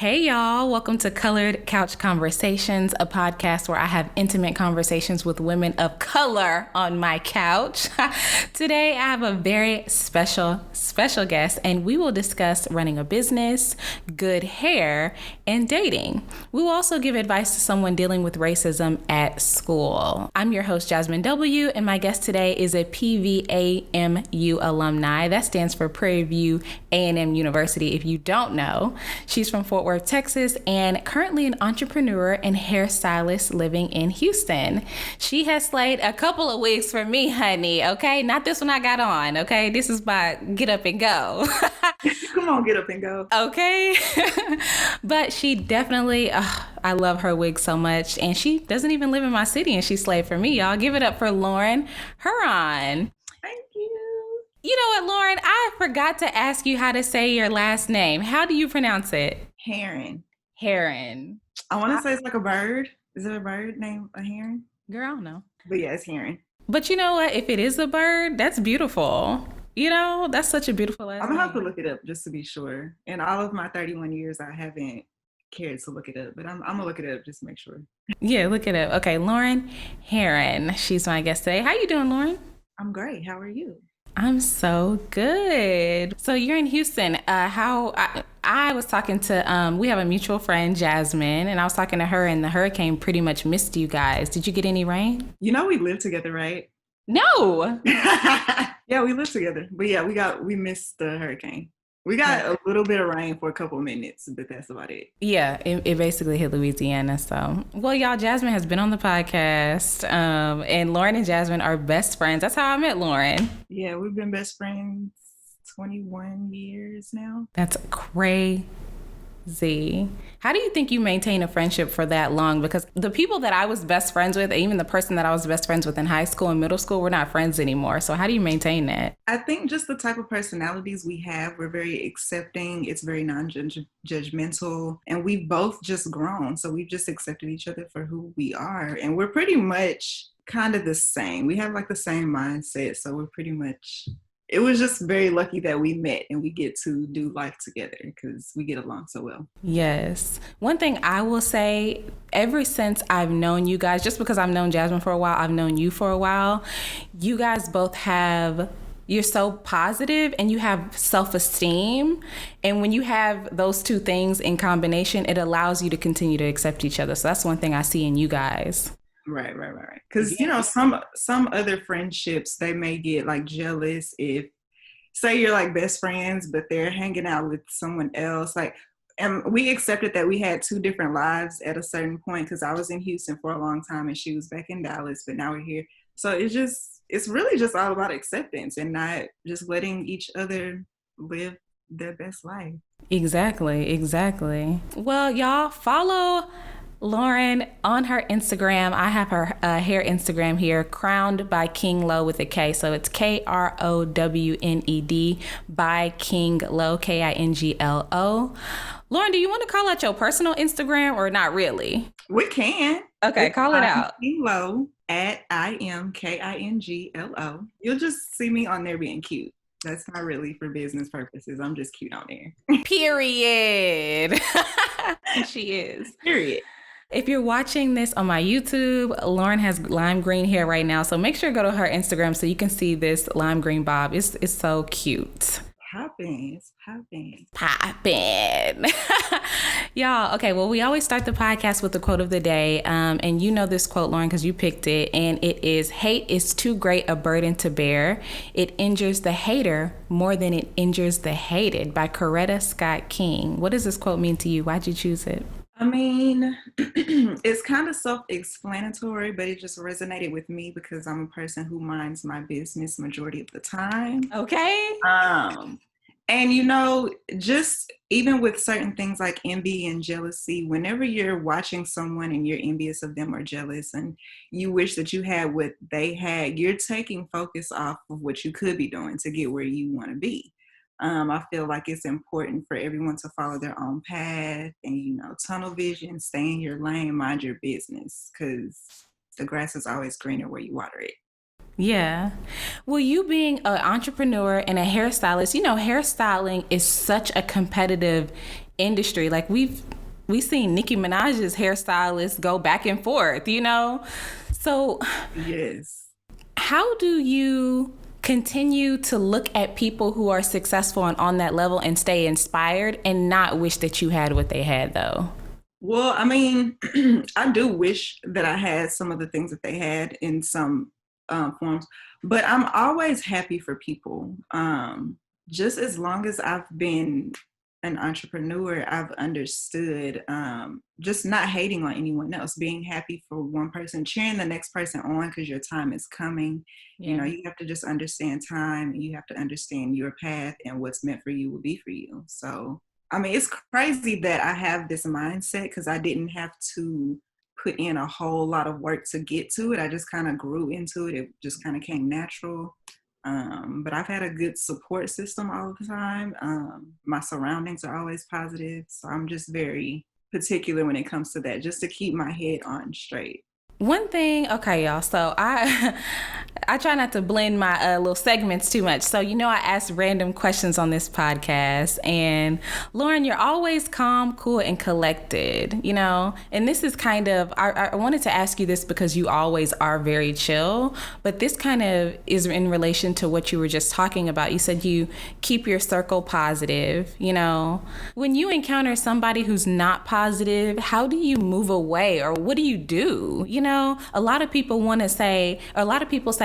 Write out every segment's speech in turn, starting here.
Hey y'all, welcome to Colored Couch Conversations, a podcast where I have intimate conversations with women of color on my couch. Today I have a very special guest, and we will discuss running a business, good hair, and dating. We will also give advice to someone dealing with racism at school. I'm your host, Jazmyn W., and my guest today is a PVAMU alumni. That stands for Prairie View A&M University, if you don't know. She's from Fort Worth, Texas, and currently an entrepreneur and hairstylist living in Houston. She has slayed a couple of wigs for me, honey, okay? Not this one I got on, okay? This is my get up and go. Come on, get up and go. Okay? But she definitely, I love her wig so much, and she doesn't even live in my city, and she slayed for me, y'all. Give it up for Loren Herron. Thank you. You know what, Loren? I forgot to ask you how to say your last name. How do you pronounce it? Herron. Heron. I want to say it's like a bird. Is there a bird named a heron? Girl, I don't know. But yeah, it's heron. But you know what? If it is a bird, that's beautiful. You know, that's such a beautiful last I'm going to have to name. look it up just to be sure. In all of my 31 years, I haven't cared to look it up. But I'm going to look it up just to make sure. Yeah, look it up. Okay, Loren Herron. She's my guest today. How you doing, Loren? I'm great. How are you? I'm so good. So you're in Houston. I was talking to, we have a mutual friend, Jazmyn, and I was talking to her, and the hurricane pretty much missed you guys. Did you get any rain? You know we live together, right? No. Yeah, we live together. But yeah, we missed the hurricane. We got a little bit of rain for a couple of minutes, but that's about it. Yeah, it basically hit Louisiana. So, well, y'all, Jazmyn has been on the podcast, and Loren and Jazmyn are best friends. That's how I met Loren. Yeah, we've been best friends 21 years now. That's crazy. How do you think you maintain a friendship for that long? Because the people that I was best friends with, even the person that I was best friends with in high school and middle school, we're not friends anymore. So how do you maintain that? I think just the type of personalities we have, we're very accepting. It's very non-judgmental. And we've both just grown. So we've just accepted each other for who we are. And we're pretty much kind of the same. We have like the same mindset. So we're pretty much... It was just very lucky that we met and we get to do life together because we get along so well. Yes. One thing I will say, ever since I've known you guys, just because I've known Jazmyn for a while, I've known you for a while, you guys both you're so positive and you have self-esteem. And when you have those two things in combination, it allows you to continue to accept each other. So that's one thing I see in you guys. Right. Because, you know, some other friendships, they may get like jealous if, say you're like best friends, but they're hanging out with someone else. Like, and we accepted that we had two different lives at a certain point because I was in Houston for a long time and she was back in Dallas, but now we're here. So it's really just all about acceptance and not just letting each other live their best life. Exactly. Well, y'all follow Loren on her Instagram. I have her hair Instagram here, Crowned by King Lo with a K. So it's KROWNED by King Lo, KINGLO. Loren, do you want to call out your personal Instagram or not really? We can. Okay, call it out. King Lo at IMKINGLO. You'll just see me on there being cute. That's not really for business purposes. I'm just cute on there. Period. She is. Period. If you're watching this on my YouTube, Loren has lime green hair right now. So make sure to go to her Instagram so you can see this lime green bob. It's so cute. Poppin'. Y'all, okay, well, we always start the podcast with the quote of the day. And you know this quote, Loren, because you picked it. And it is, "Hate is too great a burden to bear. It injures the hater more than it injures the hated," by Coretta Scott King. What does this quote mean to you? Why'd you choose it? I mean, it's kind of self-explanatory, but it just resonated with me because I'm a person who minds my business majority of the time. Okay. And, you know, just even with certain things like envy and jealousy, whenever you're watching someone and you're envious of them or jealous and you wish that you had what they had, you're taking focus off of what you could be doing to get where you want to be. I feel like it's important for everyone to follow their own path and, you know, tunnel vision, stay in your lane, mind your business, because the grass is always greener where you water it. Yeah. Well, you being an entrepreneur and a hairstylist, hairstyling is such a competitive industry. Like we've seen Nicki Minaj's hairstylists go back and forth. So Yes. how do you continue to look at people who are successful and on that level and stay inspired and not wish that you had what they had though? Well, I mean, I do wish that I had some of the things that they had in some forms, but I'm always happy for people. Just as long as I've been an entrepreneur, I've understood just not hating on anyone else, being happy for one person, cheering the next person on because your time is coming. Yeah. You have to just understand time and you have to understand your path and what's meant for you will be for you. So I mean, it's crazy that I have this mindset because I didn't have to put in a whole lot of work to get to it. I just kind of grew into it. It just kind of came natural. But I've had a good support system all the time. My surroundings are always positive. So I'm just very particular when it comes to that, just to keep my head on straight. One thing, okay, y'all. So I I try not to blend my little segments too much. So I ask random questions on this podcast, and Loren, you're always calm, cool, and collected. And this is kind of I wanted to ask you this because you always are very chill, but this kind of is in relation to what you were just talking about. You said you keep your circle positive. When you encounter somebody who's not positive, how do you move away, or what do you do? A lot of people say,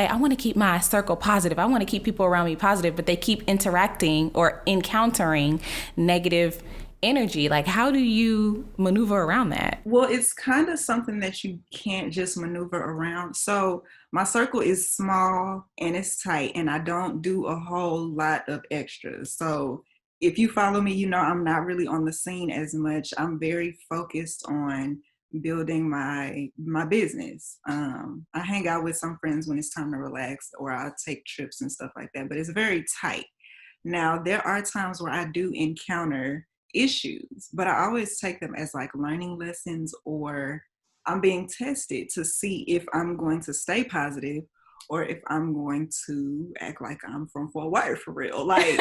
I want to keep my circle positive. I want to keep people around me positive, but they keep interacting or encountering negative energy. Like, how do you maneuver around that? Well, it's kind of something that you can't just maneuver around. So my circle is small and it's tight, and I don't do a whole lot of extras. So if you follow me, I'm not really on the scene as much. I'm very focused on building my business. I hang out with some friends when it's time to relax, or I'll take trips and stuff like that, but it's very tight. Now, there are times where I do encounter issues, but I always take them as like learning lessons, or I'm being tested to see if I'm going to stay positive or if I'm going to act like I'm from Fort Worth for real. Like,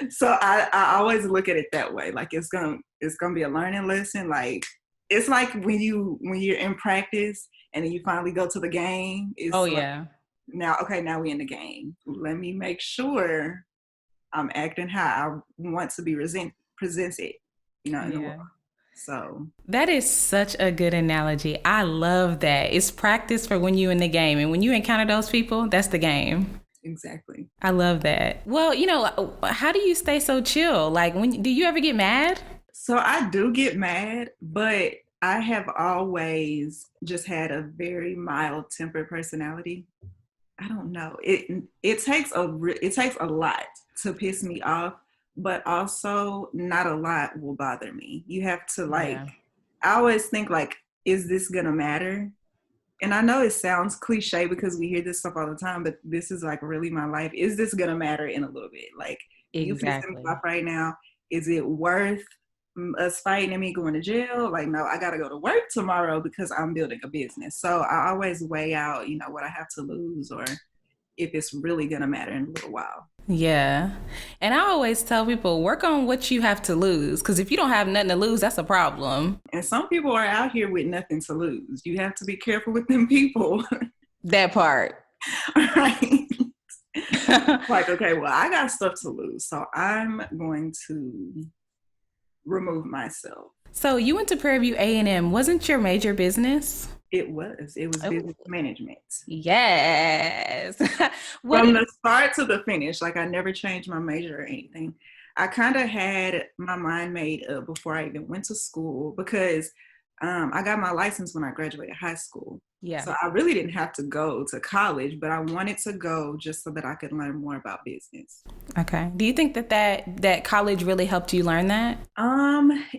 so I always look at it that way. Like it's gonna be a learning lesson. Like it's like when you're in practice and then you finally go to the game. It's Yeah. Now we're in the game. Let me make sure I'm acting how I want to be presented, in the world. So that is such a good analogy. I love that. It's practice for when you're in the game, and when you encounter those people, that's the game. Exactly. I love that. Well, how do you stay so chill? Like, do you ever get mad? So I do get mad, but I have always just had a very mild tempered personality. I don't know. It takes a lot to piss me off, but also not a lot will bother me. You have to I always think like, is this gonna matter? And I know it sounds cliche because we hear this stuff all the time, but this is like really my life. Is this gonna matter in a little bit? Like, you pissing me off right now. Is it worth us fighting and me going to jail? Like, no, I gotta go to work tomorrow because I'm building a business. So I always weigh out, what I have to lose, or if it's really gonna matter in a little while. Yeah. And I always tell people, work on what you have to lose. Because if you don't have nothing to lose, that's a problem. And some people are out here with nothing to lose. You have to be careful with them people. That part. Right. Like, okay, well, I got stuff to lose, so I'm going to remove myself. So you went to Prairie View A&M. Wasn't your major business? It was business management. Yes. From the start to the finish, like I never changed my major or anything. I kind of had my mind made up before I even went to school because I got my license when I graduated high school. Yeah. So I really didn't have to go to college, but I wanted to go just so that I could learn more about business. Okay. Do you think that college really helped you learn that?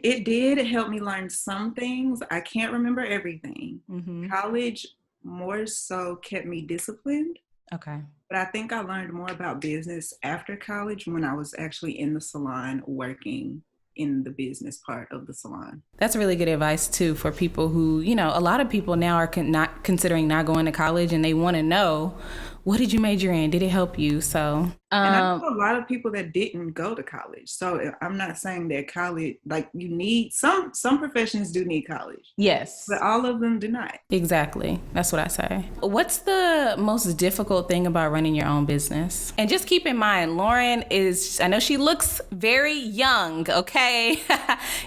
It did help me learn some things. I can't remember everything. Mm-hmm. College more so kept me disciplined. Okay. But I think I learned more about business after college when I was actually in the salon working in the business part of the salon. That's really good advice too for people who, you know, a lot of people now are not considering not going to college, and they want to know, what did you major in? Did it help you? So, and I know a lot of people that didn't go to college. So I'm not saying that college, like, you need some professions do need college. Yes. But all of them do not. Exactly. That's what I say. What's the most difficult thing about running your own business? And just keep in mind, Loren is, I know she looks very young, okay?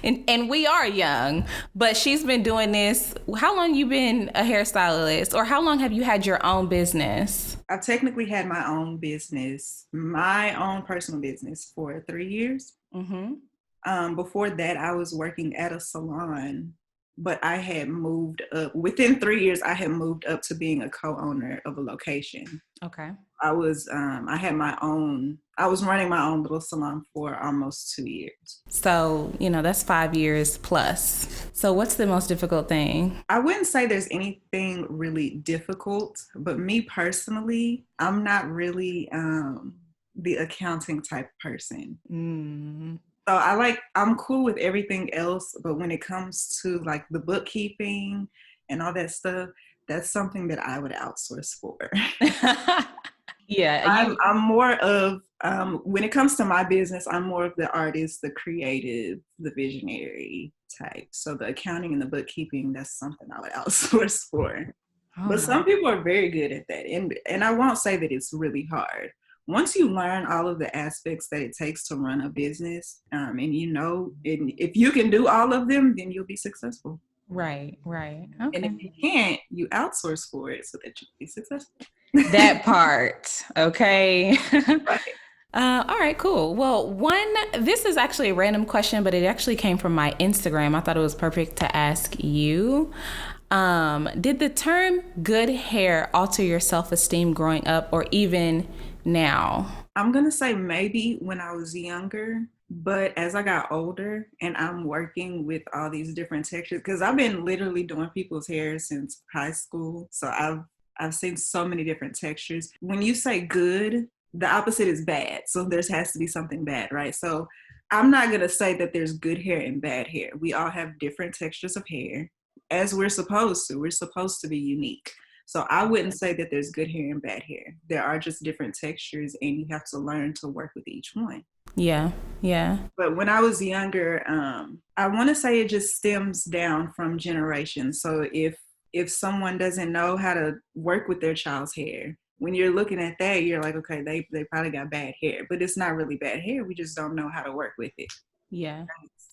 and we are young, but she's been doing this. How long you been a hairstylist, or how long have you had your own business? I've technically had my own business, my own personal business, for 3 years. Mm-hmm. Before that, I was working at a salon, but I had moved up. Within 3 years, I had moved up to being a co-owner of a location. Okay. I was running my own little salon for almost 2 years. So, you know, that's 5 years plus. So what's the most difficult thing? I wouldn't say there's anything really difficult, but me personally, I'm not really the accounting type person. So I'm cool with everything else, but when it comes to like the bookkeeping and all that stuff, that's something that I would outsource for. Yeah. I'm more of, when it comes to my business, I'm more of the artist, the creative, the visionary type. So the accounting and the bookkeeping, that's something I would outsource for. But some people are very good at that. And I won't say that it's really hard. Once you learn all of the aspects that it takes to run a business, and if you can do all of them, then you'll be successful. Right. Okay. And if you can't, you outsource for it so that you can be successful. That part. Okay. Right. All right, cool. Well, this is actually a random question, but it actually came from my Instagram. I thought it was perfect to ask you. Did the term good hair alter your self-esteem growing up, or even now? I'm going to say maybe when I was younger, but as I got older and I'm working with all these different textures, because I've been literally doing people's hair since high school. So I've seen so many different textures. When you say good, the opposite is bad. So there has to be something bad, right? So I'm not going to say that there's good hair and bad hair. We all have different textures of hair, as we're supposed to. We're supposed to be unique. So I wouldn't say that there's good hair and bad hair. There are just different textures, and you have to learn to work with each one. Yeah. But when I was younger, I want to say it just stems down from generations. So if someone doesn't know how to work with their child's hair, when you're looking at that, you're like, okay, they probably got bad hair, but it's not really bad hair. We just don't know how to work with it. Yeah.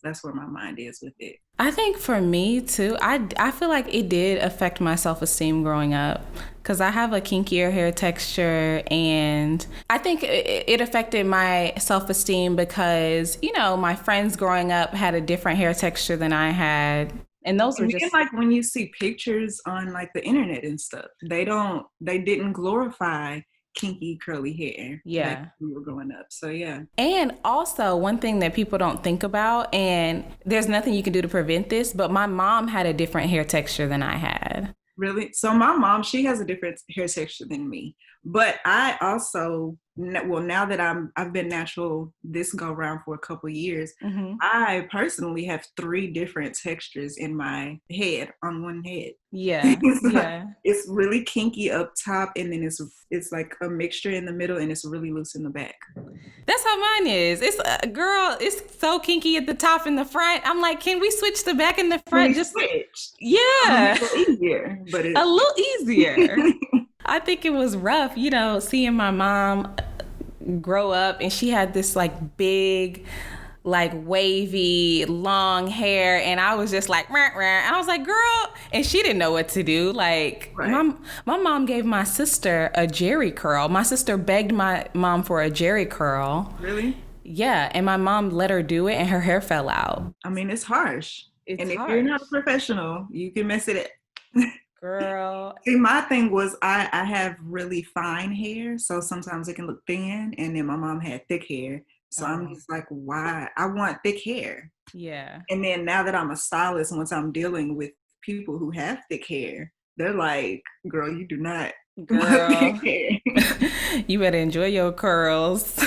That's where my mind is with it. I think for me too, I feel like it did affect my self-esteem growing up, because I have a kinkier hair texture, and I think it affected my self-esteem because, you know, my friends growing up had a different hair texture than I had. And those were just like when you see pictures on like the internet and stuff, they didn't glorify kinky curly hair. Yeah. When we were growing up. So yeah. And also one thing that people don't think about, and there's nothing you can do to prevent this, but my mom had a different hair texture than I had. Really? So my mom, she has a different hair texture than me. But I also, now that I've been natural this go round for a couple of years, mm-hmm. I personally have 3 different textures in my head, on one head. Yeah. Yeah. It's really kinky up top, and then it's like a mixture in the middle, and it's really loose in the back. That's how mine is. It's girl, it's so kinky at the top and the front. I'm like, can we switch the back and the front? Just switch. Yeah. A little easier, but a little easier. I think it was rough, you know, seeing my mom grow up, and she had this like big, like wavy, long hair, and I was just like, rah, rah. And I was like, girl, and she didn't know what to do. Like, right. my mom gave my sister a jerry curl. My sister begged my mom for a jerry curl. Really? Yeah, and my mom let her do it, and her hair fell out. I mean, it's harsh. If you're not a professional, you can mess it up. Girl. See, my thing was I have really fine hair, so sometimes it can look thin, and then my mom had thick hair. So I'm just like, why? I want thick hair. Yeah. And then now that I'm a stylist, once I'm dealing with people who have thick hair, they're like, girl, you do not want thick hair. You better enjoy your curls.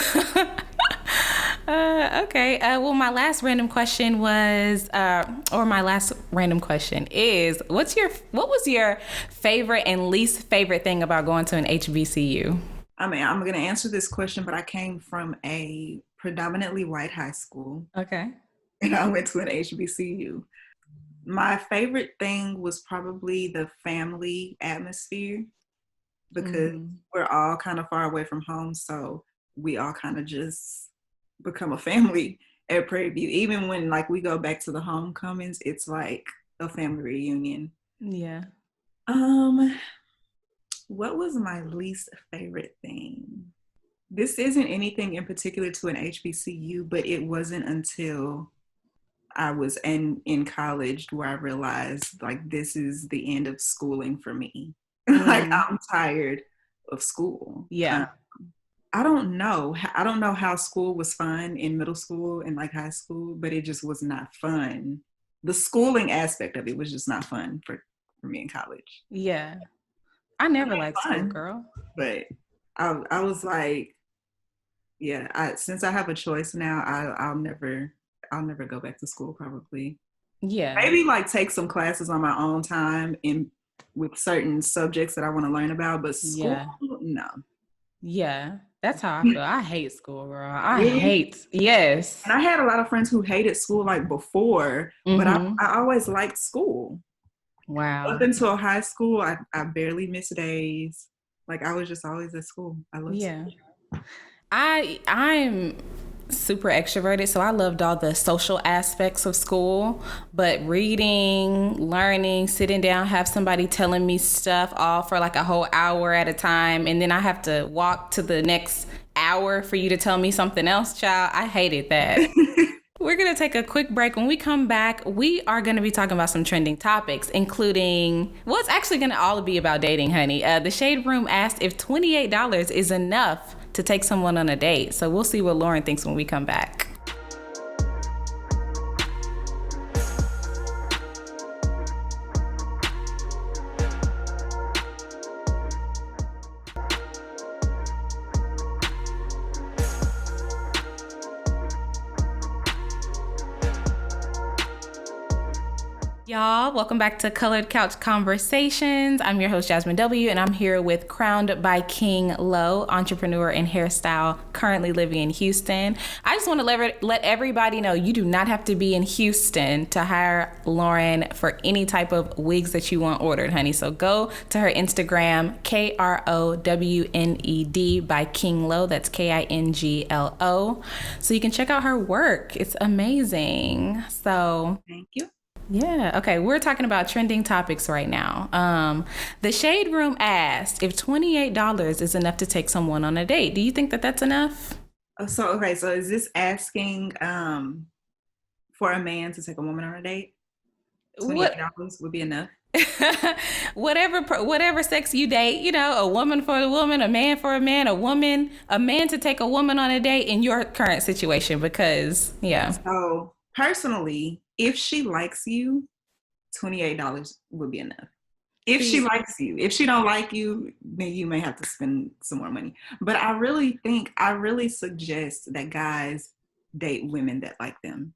Okay. Well, my last random question was, or my last random question is, what was your favorite and least favorite thing about going to an HBCU? I mean, I'm going to answer this question, but I came from a predominantly white high school Okay. and I went to an HBCU. My favorite thing was probably the family atmosphere because we're all kind of far away from home. So we all kind of just become a family at Prairie View. Even when like we go back to the homecomings, it's like a family reunion. Yeah. What was my least favorite thing? This isn't anything in particular to an HBCU, but it wasn't until I was in college where I realized like this is the end of schooling for me. Like I'm tired of school. Yeah. I don't know. I don't know how school was fun in middle school and like high school, but it just was not fun. The schooling aspect of it was just not fun for me in college. Yeah. I never liked school, Fun, girl. but I was like, yeah. Since I have a choice now, I'll never go back to school. Probably, Yeah. maybe like take some classes on my own time in with certain subjects that I want to learn about. But school, no. Yeah. That's how I feel. I hate school, girl. Really? Yes. And I had a lot of friends who hated school like before, but I always liked school. Wow. Up until high school, I barely missed days. Like I was just always at school. I loved school. I'm super extroverted, so I loved all the social aspects of school, but reading, learning, sitting down, have somebody telling me stuff all for like a whole hour at a time, and then I have to walk to the next hour for you to tell me something else, child. I hated that. We're going to take a quick break. When we come back, we are going to be talking about some trending topics, including, well, it's actually going to all be about dating, honey. The Shade Room asked if $28 is enough to take someone on a date. So we'll see what Loren thinks when we come back. Y'all, welcome back to Colored Couch Conversations. I'm your host, Jazmyn W., and I'm here with Crowned by King Lo, entrepreneur and hairstyle, currently living in Houston. I just want to let everybody know you do not have to be in Houston to hire Loren for any type of wigs that you want ordered, honey. So go to her Instagram, KROWNED by King Lo. That's KINGLO. So you can check out her work. It's amazing. So thank you. Yeah. Okay. We're talking about trending topics right now. The Shade Room asked if $28 is enough to take someone on a date. Do you think that that's enough? So is this asking for a man to take a woman on a date? $28 would be enough. whatever sex you date, a woman for a woman, a man for a man, a man to take a woman on a date in your current situation, because So personally, if she likes you, $28 would be enough. If she likes you. If she don't like you, then you may have to spend some more money. But I really suggest that guys date women that like them.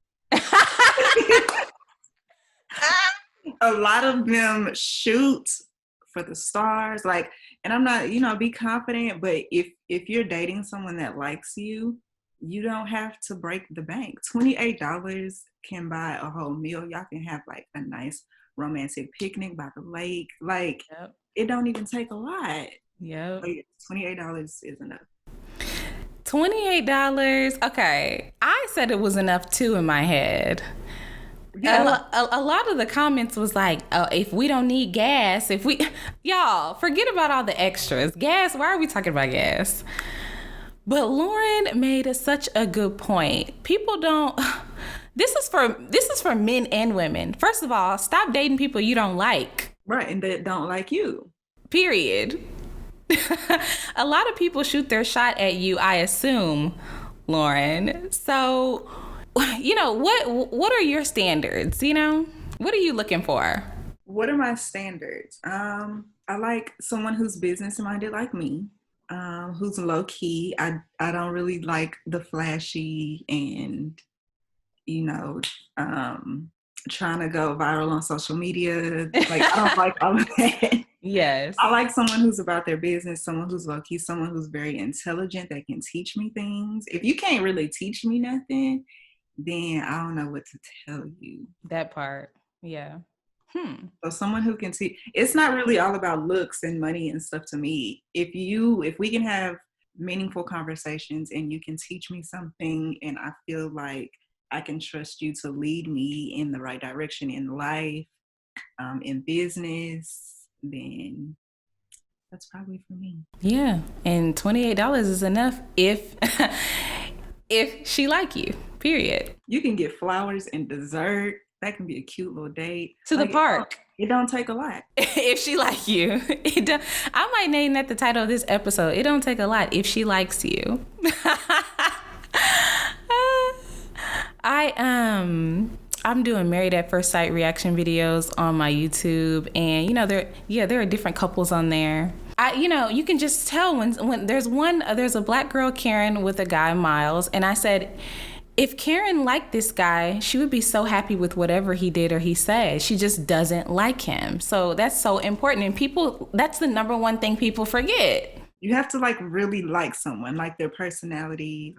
A lot of them shoot for the stars, like, and I'm not, be confident, but if you're dating someone that likes you, you don't have to break the bank. $28 can buy a whole meal. Y'all can have like a nice romantic picnic by the lake. Like, It don't even take a lot. Yeah. $28 is enough. $28. Okay. I said it was enough too in my head. Yeah. A lot of the comments was like, oh, if we don't need gas, y'all forget about all the extras. Gas, why are we talking about gas? But Loren made such a good point. People don't. This is for men and women. First of all, stop dating people you don't like. Right, and that don't like you. Period. A lot of people shoot their shot at you, I assume, Loren. So, what are your standards? What are you looking for? What are my standards? I like someone who's business minded like me. Who's low key. I don't really like the flashy and, you know, trying to go viral on social media. Like, I don't like all of that. Yes. I like someone who's about their business, someone who's low key, someone who's very intelligent that can teach me things. If you can't really teach me nothing, then I don't know what to tell you. That part. Yeah. So someone who can teach. It's not really all about looks and money and stuff to me. If we can have meaningful conversations and you can teach me something and I feel like I can trust you to lead me in the right direction in life, in business, then that's probably for me. Yeah. And $28 is enough if if she like you, period. You can get flowers and dessert. That can be a cute little date. To the park. It don't take a lot. If she like you. I might name that the title of this episode. It don't take a lot if she likes you. I'm doing Married at First Sight reaction videos on my YouTube, and there are different couples on there. You can just tell when there's a black girl, Karen, with a guy, Miles, and I said, if Karen liked this guy, she would be so happy with whatever he did or he said. She just doesn't like him. So that's so important. And that's the number one thing people forget. You have to really like someone, like their personality,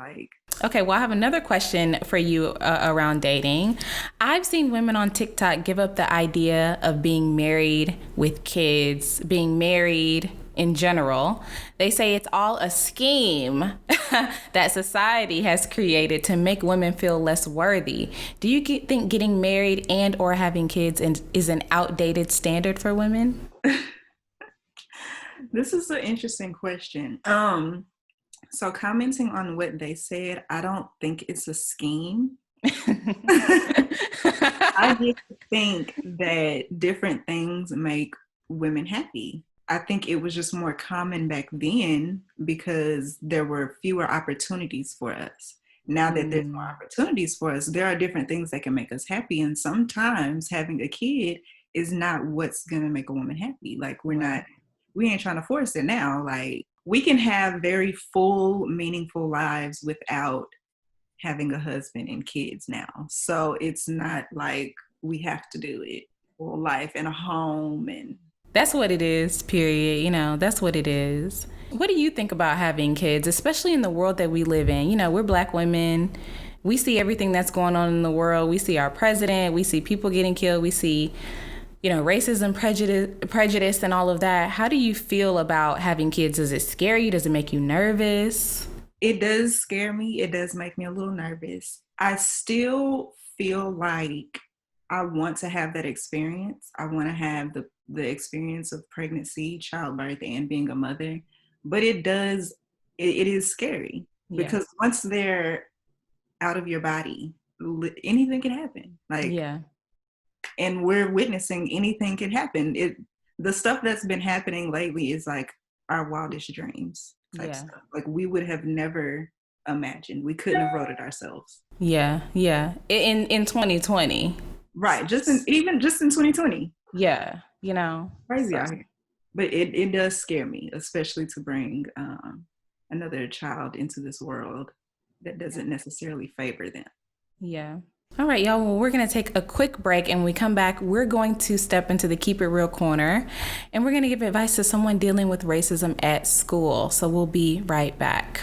Okay, well, I have another question for you around dating. I've seen women on TikTok give up the idea of being married with kids, being married in general. They say it's all a scheme that society has created to make women feel less worthy. Do you think getting married and or having kids is an outdated standard for women? This is an interesting question. So commenting on what they said, I don't think it's a scheme. I just think that different things make women happy. I think it was just more common back then because there were fewer opportunities for us. Now that there's more opportunities for us, there are different things that can make us happy. And sometimes having a kid is not what's going to make a woman happy. We ain't trying to force it now. We can have very full, meaningful lives without having a husband and kids now. So it's not like we have to do it. Full life and a home and... That's what it is, period. That's what it is. What do you think about having kids, especially in the world that we live in? We're Black women. We see everything that's going on in the world. We see our president. We see people getting killed. We see, racism, prejudice, and all of that. How do you feel about having kids? Does it scare you? Does it make you nervous? It does scare me. It does make me a little nervous. I still feel like I want to have that experience. I want to have the experience of pregnancy, childbirth, and being a mother. But it is scary because once they're out of your body, anything can happen. And we're witnessing anything can happen. The stuff that's been happening lately is our wildest dreams type stuff. We would have never imagined. We couldn't have wrote it ourselves. Yeah. In 2020. Right. Just in 2020. Yeah. Crazy out here. But it does scare me, especially to bring another child into this world that doesn't necessarily favor them. Yeah. All right, y'all. Well, we're going to take a quick break, and when we come back, we're going to step into the Keep It Real corner, and we're going to give advice to someone dealing with racism at school. So we'll be right back.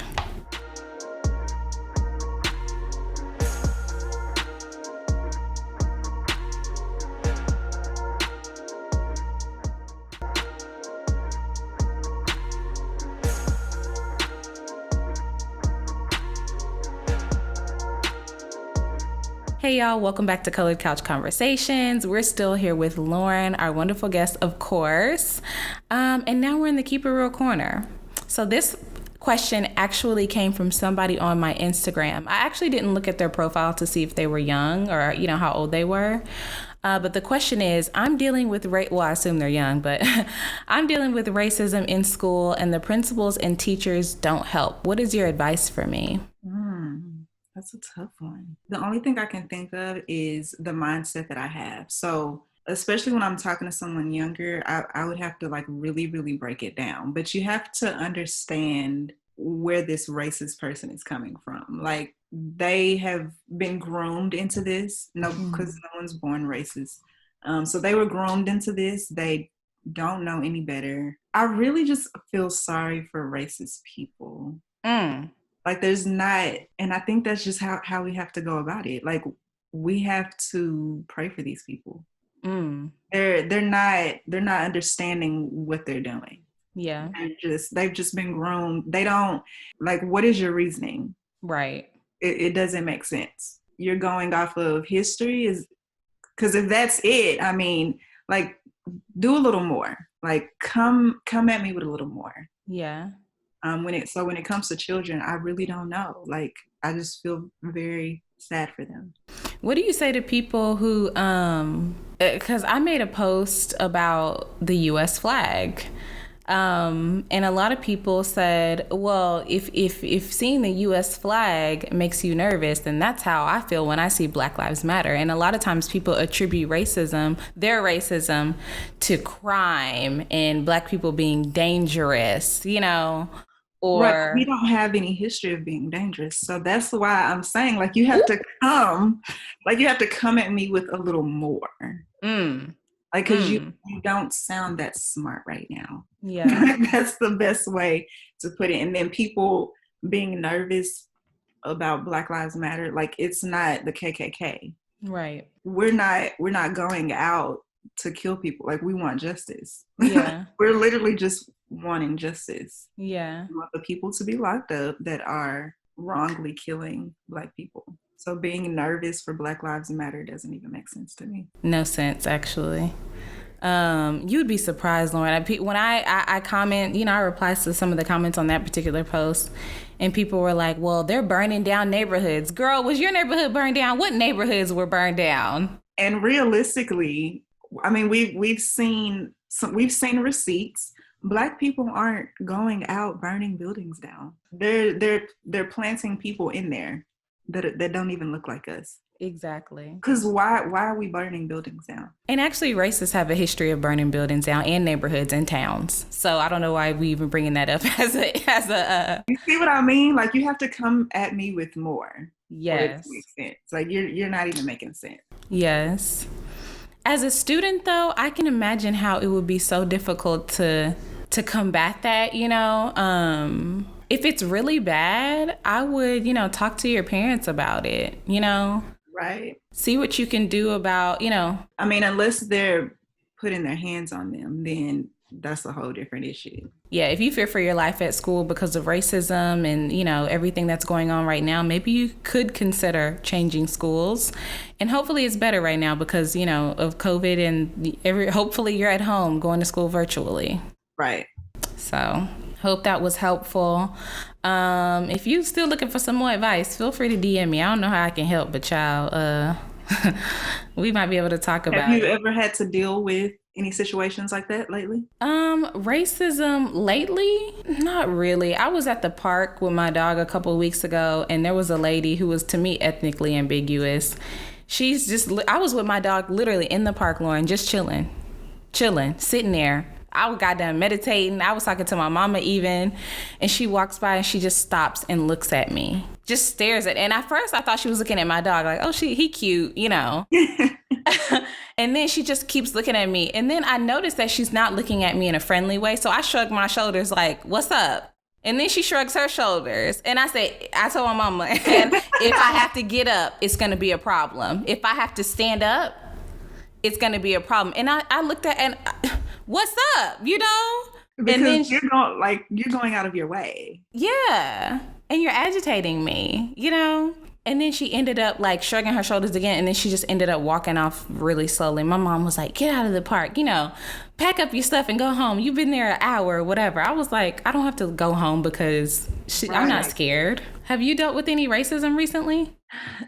Hey y'all, welcome back to Colored Couch Conversations. We're still here with Loren, our wonderful guest, of course. And now we're in the Keep It Real corner. So this question actually came from somebody on my Instagram. I actually didn't look at their profile to see if they were young or, how old they were. But the question is, I'm dealing with I assume they're young, but I'm dealing with racism in school and the principals and teachers don't help. What is your advice for me? That's a tough one. The only thing I can think of is the mindset that I have. So especially when I'm talking to someone younger, I would have to like really, really break it down. But you have to understand where this racist person is coming from. Like they have been groomed into this. No, because no one's born racist. So they were groomed into this. They don't know any better. I really just feel sorry for racist people. Like there's not, and I think that's just how we have to go about it. Like we have to pray for these people. They're not understanding what they're doing. Yeah. They've just been groomed. They don't, like, what is your reasoning? Right. It doesn't make sense. You're going off of history, is because if that's it, I mean, like, do a little more. Like, come at me with a little more. Yeah. When it comes to children, I really don't know. Like, I just feel very sad for them. What do you say to people who, because I made a post about the U.S. flag, and a lot of people said, well, if seeing the U.S. flag makes you nervous, then that's how I feel when I see Black Lives Matter. And a lot of times people attribute their racism to crime and Black people being dangerous, you know. Or right. We don't have any history of being dangerous. So that's why I'm saying, like, you have to come at me with a little more. Like, because you don't sound that smart right now. Yeah. That's the best way to put it. And then people being nervous about Black Lives Matter, like, it's not the KKK. Right. We're not going out to kill people. Like, we want justice. Yeah. We're literally just wanting justice. Yeah. We want the people to be locked up that are wrongly killing Black people. So being nervous for Black Lives Matter doesn't even make sense to me. No sense, actually. You'd be surprised, Loren. When I comment, you know, I reply to some of the comments on that particular post, and people were like, well, they're burning down neighborhoods. Girl, was your neighborhood burned down? What neighborhoods were burned down? And realistically, I mean, we've seen receipts. Black people aren't going out burning buildings down. They're planting people in there that don't even look like us. Exactly. Because why are we burning buildings down? And actually, racists have a history of burning buildings down and neighborhoods and towns. So I don't know why we even bringing that up as a. You see what I mean? Like, you have to come at me with more. Yes. For it to make sense. Like, you're not even making sense. Yes. As a student, though, I can imagine how it would be so difficult to combat that, you know. If it's really bad, I would, you know, talk to your parents about it, you know. Right. See what you can do about, you know. I mean, unless they're putting their hands on them, then that's a whole different issue. Yeah, if you fear for your life at school because of racism and, you know, everything that's going on right now, maybe you could consider changing schools. And hopefully it's better right now because, you know, of COVID and hopefully you're at home going to school virtually. Right. So hope that was helpful. If you're still looking for some more advice, feel free to DM me. I don't know how I can help, but child, we might be able to talk about it. Have you ever had to deal with any situations like that lately? Racism lately? Not really. I was at the park with my dog a couple of weeks ago, and there was a lady who was, to me, ethnically ambiguous. I was with my dog literally in the park, Loren, just chilling, sitting there. I got done meditating. I was talking to my mama even, and she walks by and she just stops and looks at me, just stares at. And at first I thought she was looking at my dog like, oh, he cute, you know. And then she just keeps looking at me. And then I noticed that she's not looking at me in a friendly way. So I shrugged my shoulders like, what's up? And then she shrugs her shoulders. And I told my mama, and if I have to get up, it's going to be a problem. If I have to stand up, it's going to be a problem. And I looked at, and what's up, you know? Because and then you're going out of your way. Yeah. And you're agitating me, you know? And then she ended up like shrugging her shoulders again. And then she just ended up walking off really slowly. My mom was like, get out of the park, you know, pack up your stuff and go home. You've been there an hour or whatever. I was like, I don't have to go home because I'm not scared. Have you dealt with any racism recently?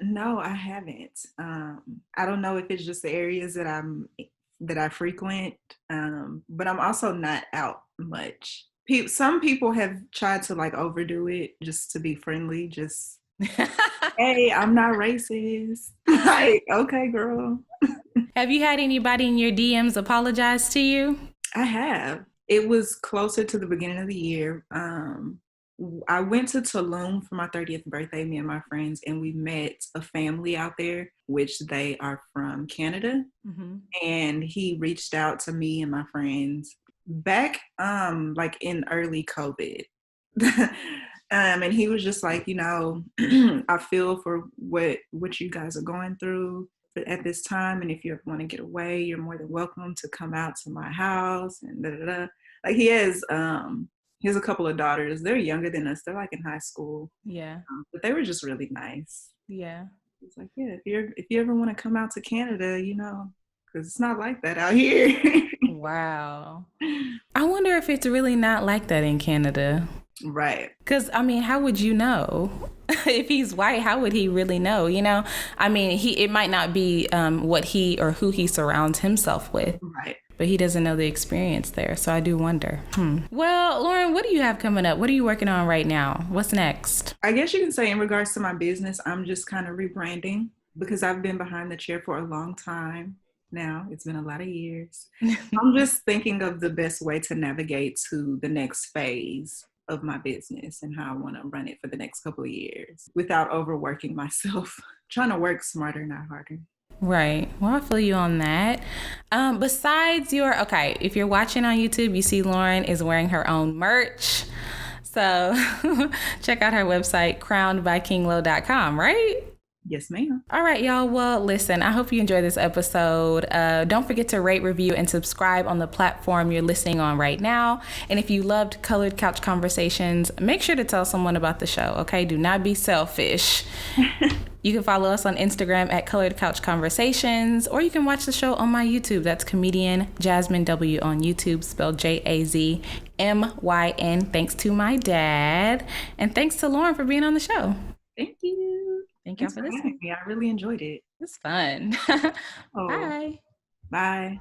No, I haven't. I don't know if it's just the areas that I frequent, but I'm also not out much. Some people have tried to like overdo it just to be friendly, hey, I'm not racist. Like, okay, girl. Have you had anybody in your DMs apologize to you? I have. It was closer to the beginning of the year. I went to Tulum for my 30th birthday, me and my friends, and we met a family out there, which they are from Canada. Mm-hmm. And he reached out to me and my friends back like in early COVID. And he was just like, I feel for what you guys are going through at this time, and if you ever want to get away, you're more than welcome to come out to my house, and da da da. Like he has a couple of daughters. They're younger than us. They're like in high school. Yeah. But they were just really nice. Yeah. It's like, yeah, if you ever want to come out to Canada, because it's not like that out here. Wow. I wonder if it's really not like that in Canada. Right. Because, how would you know? If he's white, how would he really know? It might not be what he or who he surrounds himself with. Right. But he doesn't know the experience there. So I do wonder. Well, Loren, what do you have coming up? What are you working on right now? What's next? I guess you can say in regards to my business, I'm just kind of rebranding because I've been behind the chair for a long time now. It's been a lot of years. I'm just thinking of the best way to navigate to the next phase of my business and how I want to run it for the next couple of years without overworking myself, trying to work smarter, not harder. Right. Well, I feel you on that. Besides if you're watching on YouTube, you see Loren is wearing her own merch. So check out her website, crownedbykinglo.com, right? Yes, ma'am. All right, y'all. Well, listen, I hope you enjoyed this episode. Don't forget to rate, review, and subscribe on the platform you're listening on right now. And if you loved Colored Couch Conversations, make sure to tell someone about the show, okay? Do not be selfish. You can follow us on Instagram at Colored Couch Conversations, or you can watch the show on my YouTube. That's comedian Jazmyn W on YouTube, spelled Jazmyn. Thanks to my dad. And thanks to Loren for being on the show. Thank you. Thank y'all for listening. I really enjoyed it. It's fun. Bye. Bye.